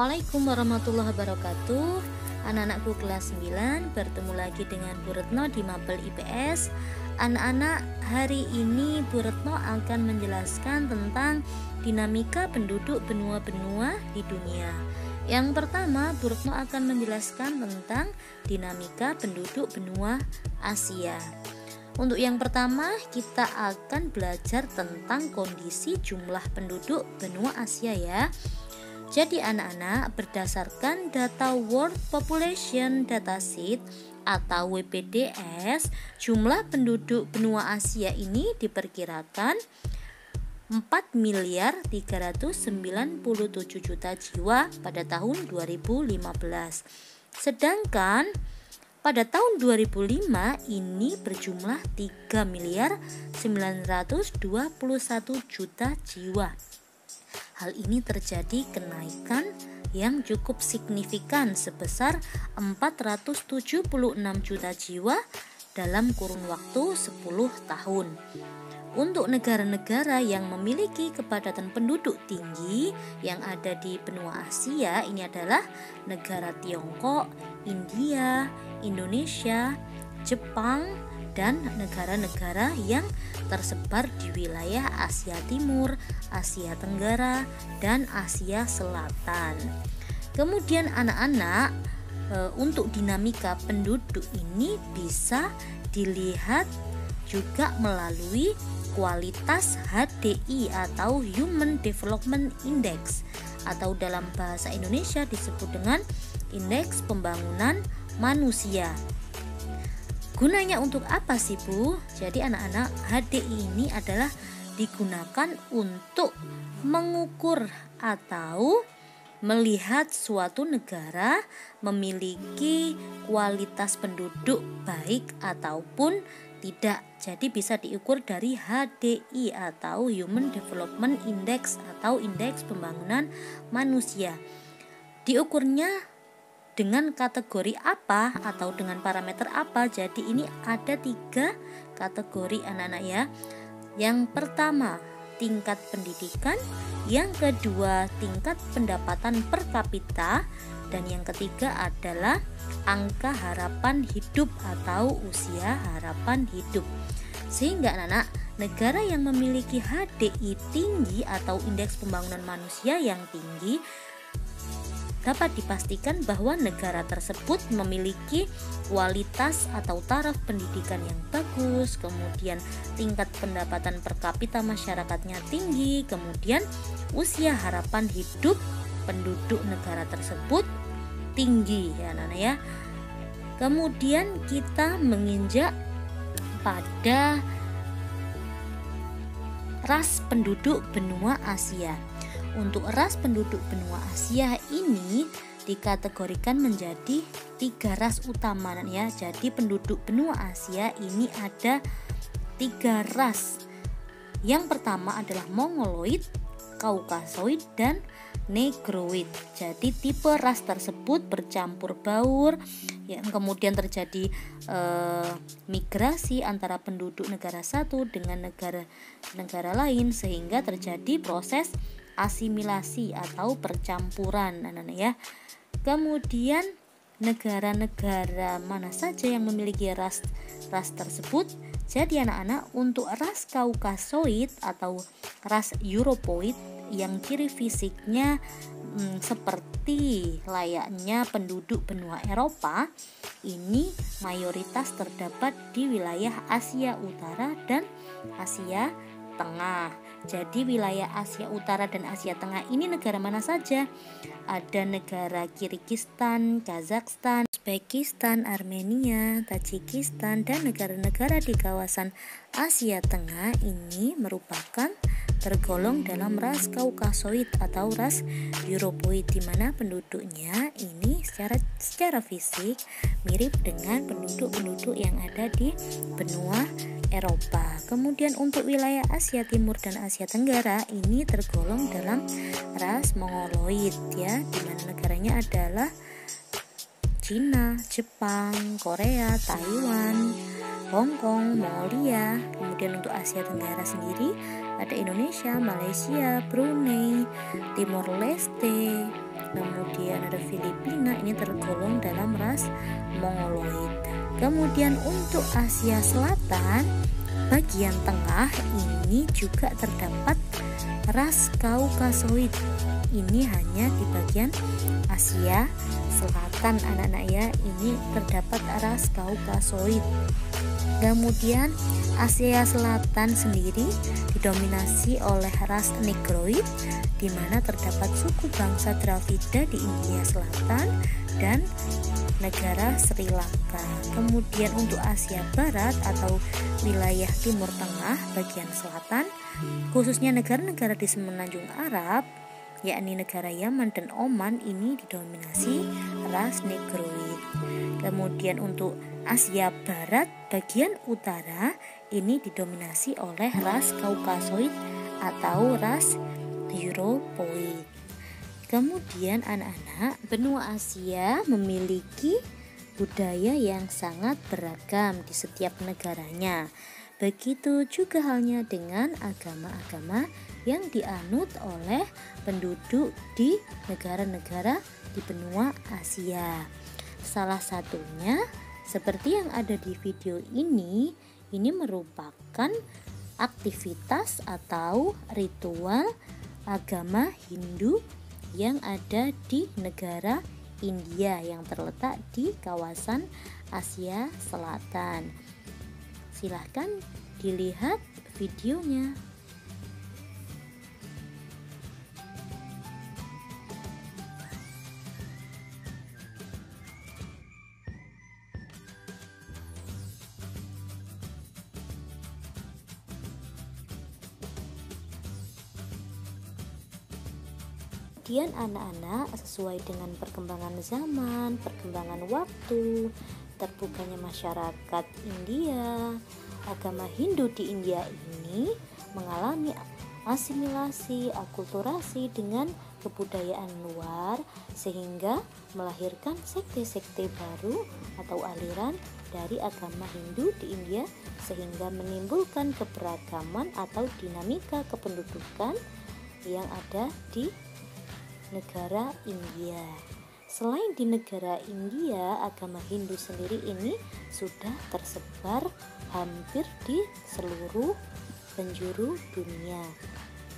Assalamualaikum warahmatullahi wabarakatuh. Anak-anakku kelas 9, bertemu lagi dengan Bu Retno di Mapel IPS. Anak-anak, hari ini Bu Retno akan menjelaskan tentang dinamika penduduk benua-benua di dunia. Yang pertama, Bu Retno akan menjelaskan tentang dinamika penduduk benua Asia. Untuk yang pertama, kita akan belajar tentang kondisi jumlah penduduk benua Asia ya. Jadi anak-anak, berdasarkan data World Population Dataset atau WPDS, jumlah penduduk benua Asia ini diperkirakan 4.397 juta jiwa pada tahun 2015. Sedangkan pada tahun 2005 ini berjumlah 3.921 juta jiwa. Hal ini terjadi kenaikan yang cukup signifikan sebesar 476 juta jiwa dalam kurun waktu 10 tahun. Untuk negara-negara yang memiliki kepadatan penduduk tinggi yang ada di benua Asia, ini adalah negara Tiongkok, India, Indonesia, Jepang, dan negara-negara yang tersebar di wilayah Asia Timur, Asia Tenggara, dan Asia Selatan. Kemudian anak-anak, untuk dinamika penduduk ini bisa dilihat juga melalui kualitas HDI atau Human Development Index, atau dalam bahasa Indonesia disebut dengan Indeks Pembangunan Manusia. Gunanya untuk apa sih Bu? Jadi anak-anak, HDI ini adalah digunakan untuk mengukur atau melihat suatu negara memiliki kualitas penduduk baik ataupun tidak. Jadi bisa diukur dari HDI atau Human Development Index atau Indeks Pembangunan Manusia. Diukurnya dengan kategori apa atau dengan parameter apa? Jadi ini ada 3 kategori anak-anak ya. Yang pertama, tingkat pendidikan, yang kedua tingkat pendapatan per kapita, dan yang ketiga adalah angka harapan hidup atau usia harapan hidup. Sehingga anak-anak, negara yang memiliki HDI tinggi atau indeks pembangunan manusia yang tinggi dapat dipastikan bahwa negara tersebut memiliki kualitas atau taraf pendidikan yang bagus, kemudian tingkat pendapatan per kapita masyarakatnya tinggi, kemudian usia harapan hidup penduduk negara tersebut tinggi ya anak-anak ya. Kemudian kita menginjak pada ras penduduk benua Asia. Untuk ras penduduk benua Asia ini dikategorikan menjadi 3 ras utama ya. Jadi penduduk benua Asia ini ada 3 ras. Yang pertama adalah Mongoloid, Kaukasoid, dan Negroid. Jadi tipe ras tersebut bercampur baur, yang kemudian terjadi migrasi antara penduduk negara satu dengan negara lain, sehingga terjadi proses asimilasi atau percampuran anak-anak ya. Kemudian negara-negara mana saja yang memiliki ras tersebut? Jadi anak-anak, untuk ras Kaukasoid atau ras Europoid yang ciri fisiknya seperti layaknya penduduk benua Eropa, ini mayoritas terdapat di wilayah Asia Utara dan Asia Tengah. Jadi wilayah Asia Utara dan Asia Tengah ini negara mana saja? Ada negara Kirgistan, Kazakhstan, Uzbekistan, Armenia, Tajikistan, dan negara-negara di kawasan Asia Tengah ini merupakan tergolong dalam ras Kaukasoid atau ras Europoid, di mana penduduknya ini secara fisik mirip dengan penduduk-penduduk yang ada di benua Eropa. Kemudian untuk wilayah Asia Timur dan Asia Tenggara ini tergolong dalam ras Mongoloid ya, di mana negaranya adalah Cina, Jepang, Korea, Taiwan, Hong Kong, Mongolia. Kemudian untuk Asia Tenggara sendiri ada Indonesia, Malaysia, Brunei, Timor Leste, Kemudian ada Filipina, ini tergolong dalam ras Mongoloid. Kemudian untuk Asia Selatan bagian tengah ini juga terdapat ras Kaukasoid. Ini hanya di bagian Asia Selatan anak-anak ya, ini terdapat ras Kaukasoid. Kemudian Asia Selatan sendiri didominasi oleh ras Negroid, di mana terdapat suku bangsa Dravida di India Selatan dan negara Sri Lanka. Kemudian untuk Asia Barat atau wilayah Timur Tengah bagian selatan, khususnya negara-negara di Semenanjung Arab, yakni negara Yaman dan Oman, ini didominasi ras Negroid. Kemudian untuk Asia Barat bagian utara ini didominasi oleh ras Kaukasoid atau ras Europoid. Kemudian anak-anak, benua Asia memiliki budaya yang sangat beragam di setiap negaranya. Begitu juga halnya dengan agama-agama yang dianut oleh penduduk di negara-negara di benua Asia. Salah satunya seperti yang ada di video ini merupakan aktivitas atau ritual agama Hindu yang ada di negara India yang terletak di kawasan Asia Selatan. Silahkan dilihat videonya. Kemudian anak-anak, sesuai dengan perkembangan zaman, perkembangan waktu, terbukanya masyarakat India, agama Hindu di India ini mengalami asimilasi, akulturasi dengan kebudayaan luar, sehingga melahirkan sekte-sekte baru atau aliran dari agama Hindu di India, sehingga menimbulkan keberagaman atau dinamika kependudukan yang ada di negara India. Selain di negara India, agama Hindu sendiri ini sudah tersebar hampir di seluruh penjuru dunia.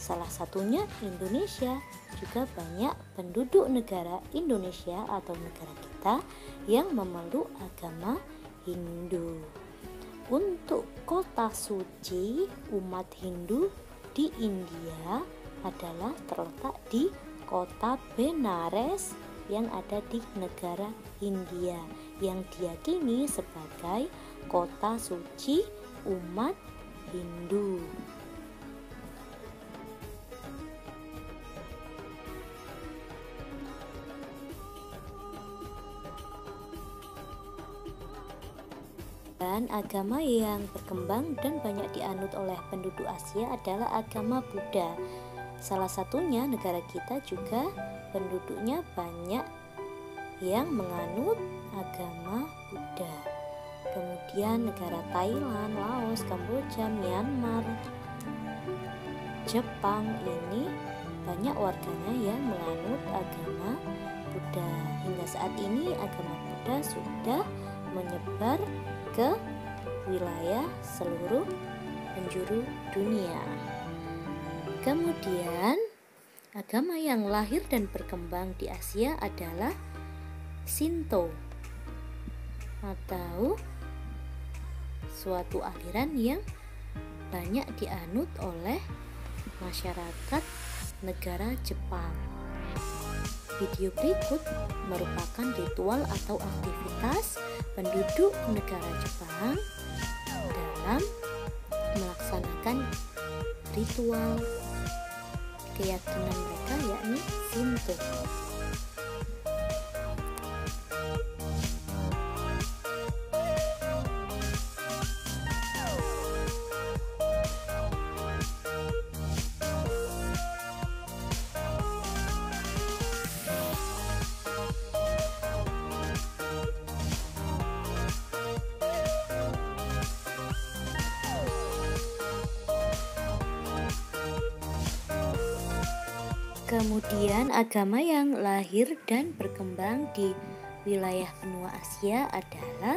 Salah satunya Indonesia, juga banyak penduduk negara Indonesia atau negara kita yang memeluk agama Hindu. Untuk kota suci umat Hindu di India adalah terletak di kota Benares yang ada di negara India, yang diyakini sebagai kota suci umat Hindu. Dan agama yang berkembang dan banyak dianut oleh penduduk Asia adalah agama Buddha. Salah satunya negara kita juga penduduknya banyak yang menganut agama Buddha. Kemudian negara Thailand, Laos, Kamboja, Myanmar, Jepang ini banyak warganya yang menganut agama Buddha. Hingga saat ini agama Buddha sudah menyebar ke wilayah seluruh penjuru dunia. Kemudian agama yang lahir dan berkembang di Asia adalah Shinto atau suatu aliran yang banyak dianut oleh masyarakat negara Jepang. Video berikut merupakan ritual atau aktivitas penduduk negara Jepang dalam melaksanakan ritual keyakinan mereka, yakni Shinto. Kemudian agama yang lahir dan berkembang di wilayah benua Asia adalah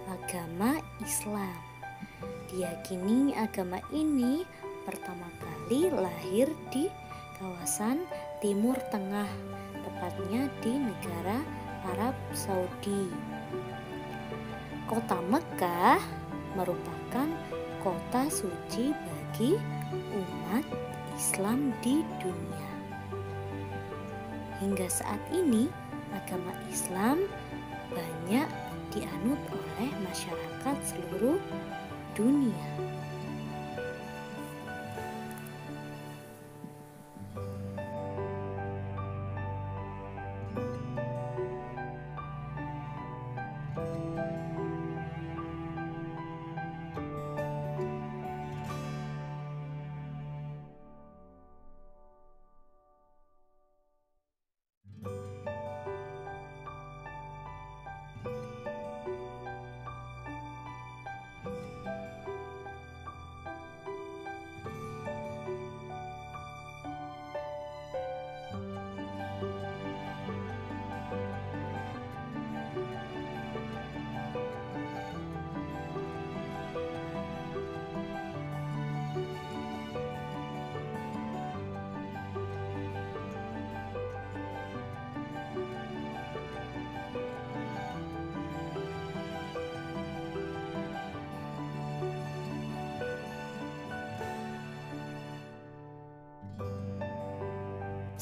agama Islam. Diyakini agama ini pertama kali lahir di kawasan Timur Tengah, tepatnya di negara Arab Saudi. Kota Mekkah merupakan kota suci bagi umat Islam di dunia. Hingga saat ini, agama Islam banyak dianut oleh masyarakat seluruh dunia.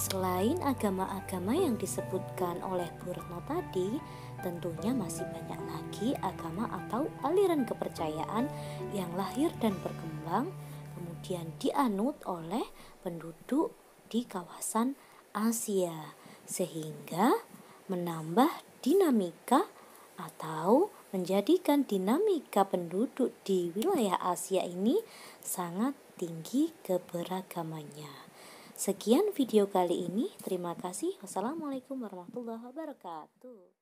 Selain agama-agama yang disebutkan oleh Bu Retno tadi, tentunya masih banyak lagi agama atau aliran kepercayaan yang lahir dan berkembang, kemudian dianut oleh penduduk di kawasan Asia, sehingga menambah dinamika atau menjadikan dinamika penduduk di wilayah Asia ini sangat tinggi keberagamannya. Sekian video kali ini. Terima kasih. Wassalamualaikum warahmatullahi wabarakatuh.